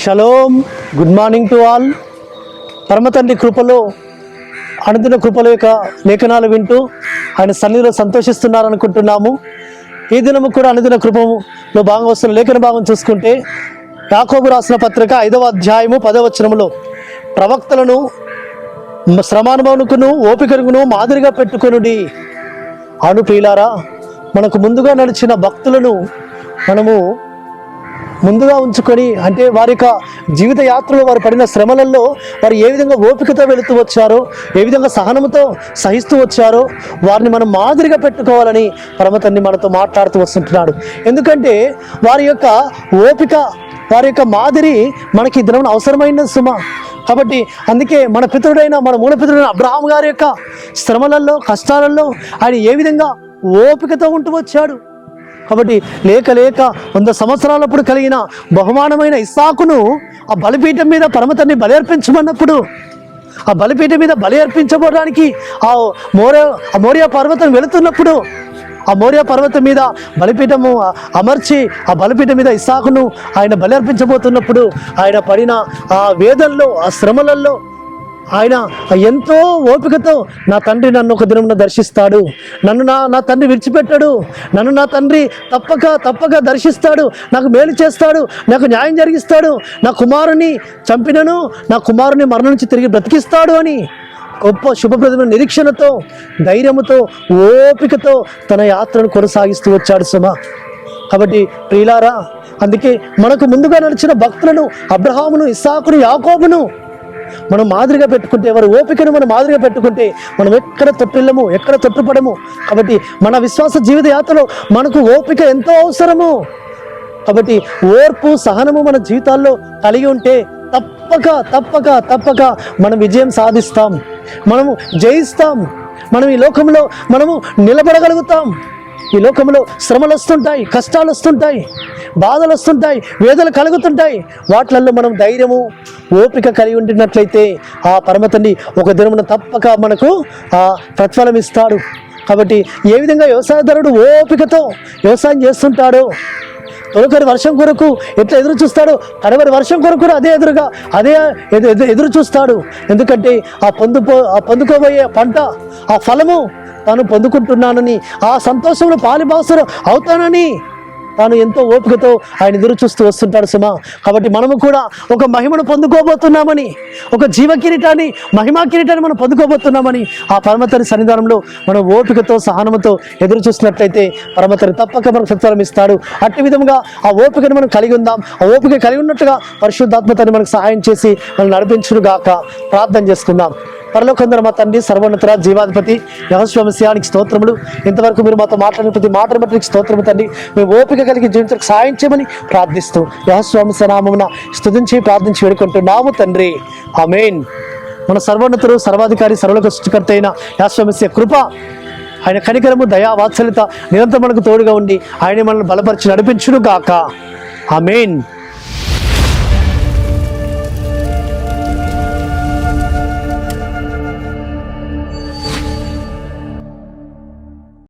Shalom. Good morning to all. పరమతండ్రి కృపలో అనుదిన కృపల యొక్క లేఖనాలు వింటూ ఆయన సన్నిధిలో సంతోషిస్తున్నారనుకుంటున్నాము. ఈ దినము కూడా అనుదిన కృపలో భాగంగా వస్తున్న లేఖన భాగం చూసుకుంటే యాకోబు రాసిన పత్రిక 5వ అధ్యాయము 10వ వచనములో ప్రవక్తలను శ్రమానుభవముకును ఓపికను మాదిరిగా పెట్టుకొనుడి అను ప్రియులారా, మనకు ముందుగా నడిచిన భక్తులను మనము ముందుగా ఉంచుకొని, అంటే వారి యొక్క జీవిత యాత్రలో వారు పడిన శ్రమలలో వారు ఏ విధంగా ఓపికతో వెళుతూ వచ్చారో, ఏ విధంగా సహనంతో సహిస్తూ వచ్చారో వారిని మనం మాదిరిగా పెట్టుకోవాలని పరమతండ్రి మనతో మాట్లాడుతూ వస్తుంటున్నాడు. ఎందుకంటే వారి యొక్క ఓపిక, వారి యొక్క మాదిరి మనకి ఈ దినం అవసరమైన సుమ. కాబట్టి అందుకే మన పితరుడైన మన మూల పితరుడైన అబ్రహాము గారి యొక్క శ్రమలలో కష్టాలలో ఆయన ఏ విధంగా ఓపికతో ఉంటూ వచ్చాడు. కాబట్టి లేక 100 సంవత్సరాలప్పుడు కలిగిన బహుమానమైన ఇస్సాకును ఆ బలిపీఠం మీద పరమతండ్రి బలి అర్పించమన్నప్పుడు, ఆ బలిపీఠం మీద బలి అర్పించబోవడానికి ఆ మోరియా పర్వతం వెళుతున్నప్పుడు, ఆ మోరియా పర్వతం మీద బలిపీఠము అమర్చి ఆ బలిపీఠం మీద ఇస్సాకును ఆయన బలి అర్పించబోతున్నప్పుడు ఆయన పడిన ఆ వేదనలో, ఆ శ్రమలలో ఆయన ఎంతో ఓపికతో నా తండ్రి నన్ను ఒక దినమున దర్శిస్తాడు, నన్ను నా తండ్రి విడిచిపెట్టాడు, నన్ను నా తండ్రి తప్పక దర్శిస్తాడు, నాకు మేలు చేస్తాడు, నాకు న్యాయం జరిగిస్తాడు, నా కుమారుని చంపినను నా కుమారుని మరణం నుంచి తిరిగి బ్రతికిస్తాడు అని గొప్ప శుభప్రదమైన నిరీక్షణతో, ధైర్యముతో, ఓపికతో తన యాత్రను కొనసాగిస్తూ వచ్చాడు సుమ. కాబట్టి ప్రియులారా, అందుకే మనకు ముందుగా నడిచిన భక్తులను అబ్రహామును, ఇస్సాకును, యాకోబును మనం మాదిరిగా పెట్టుకుంటే, వారి ఓపికను మనం మాదిరిగా పెట్టుకుంటే మనం ఎక్కడ తొట్టిల్లము, ఎక్కడ తొట్టుపడము. కాబట్టి మన విశ్వాస జీవిత యాత్రలో మనకు ఓపిక ఎంతో అవసరము. కాబట్టి ఓర్పు, సహనము మన జీవితాల్లో కలిగి ఉంటే తప్పక మనం విజయం సాధిస్తాం, మనము జయిస్తాం, మనం ఈ లోకంలో మనము నిలబడగలుగుతాం. ఈ లోకంలో శ్రమలు వస్తుంటాయి, కష్టాలు వస్తుంటాయి, బాధలు వస్తుంటాయి, వేదనలు కలుగుతుంటాయి. వాటిల్లో మనం ధైర్యము, ఓపిక కలిగి ఉంటున్నట్లయితే ఆ పరమతండ్రి ఒక దినమున తప్పక మనకు ప్రతిఫలం ఇస్తాడు. కాబట్టి ఏ విధంగా వ్యవసాయదారుడు ఓపికతో వ్యవసాయం చేస్తుంటాడో, తొలకరి వర్షం కొరకు ఎట్లా ఎదురు చూస్తాడో, కడవరి వర్షం కొరకు కూడా అదే ఎదురు చూస్తాడు. ఎందుకంటే ఆ పొందుకోబోయే పంట, ఆ ఫలము తాను పొందుకుంటున్నానని, ఆ సంతోషంలో పాలిభాగస్వామి అవుతానని తాను ఎంతో ఓపికతో ఆయన ఎదురు చూస్తూ వస్తుంటాడు సుమా. కాబట్టి మనము కూడా ఒక మహిమను పొందుకోబోతున్నామని, ఒక జీవ కిరీటాన్ని, మహిమా కిరీటాన్ని మనం పొందుకోబోతున్నామని ఆ పరమతండ్రి సన్నిధానంలో మనం ఓపికతో, సహనంతో ఎదురు చూసినట్లయితే పరమతండ్రి తప్పక మనకు ప్రతిఫలం ఇస్తాడు. అట్టి విధంగా ఆ ఓపికను మనం కలిగి ఉందాం. ఆ ఓపిక కలిగి ఉన్నట్టుగా పరిశుద్ధాత్మతని మనకు సహాయం చేసి మనం నడిపించుగాక. ప్రార్థన చేసుకుందాం. పరలోకందర మా తండ్రి, సర్వోన్నత జీవాధిపతి యెహోవా మసీహానికి స్తోత్రములు. ఇంతవరకు మీరు మాతో మాట్లాడిన ప్రతి మాటను బట్టి స్తోత్రము తండ్రి. మేము ఓపిక కలిగి జీవితానికి సహాయం చేయమని ప్రార్థిస్తూ యెహోవా మసీహ నామమున స్తుతించి ప్రార్థించి వేడుకుంటున్నాము తండ్రి. ఆమేన్. మన సర్వోన్నతుడు, సర్వాధికారి, సర్వలోక సృష్టికర్త అయిన యెహోవా మసీహ కృప, ఆయన కనికరము, దయా, వాత్సల్యత నిరంతరం మనకు తోడుగా ఉండి ఆయన మనల్ని బలపరిచి నడిపించును గాక. ఆమేన్.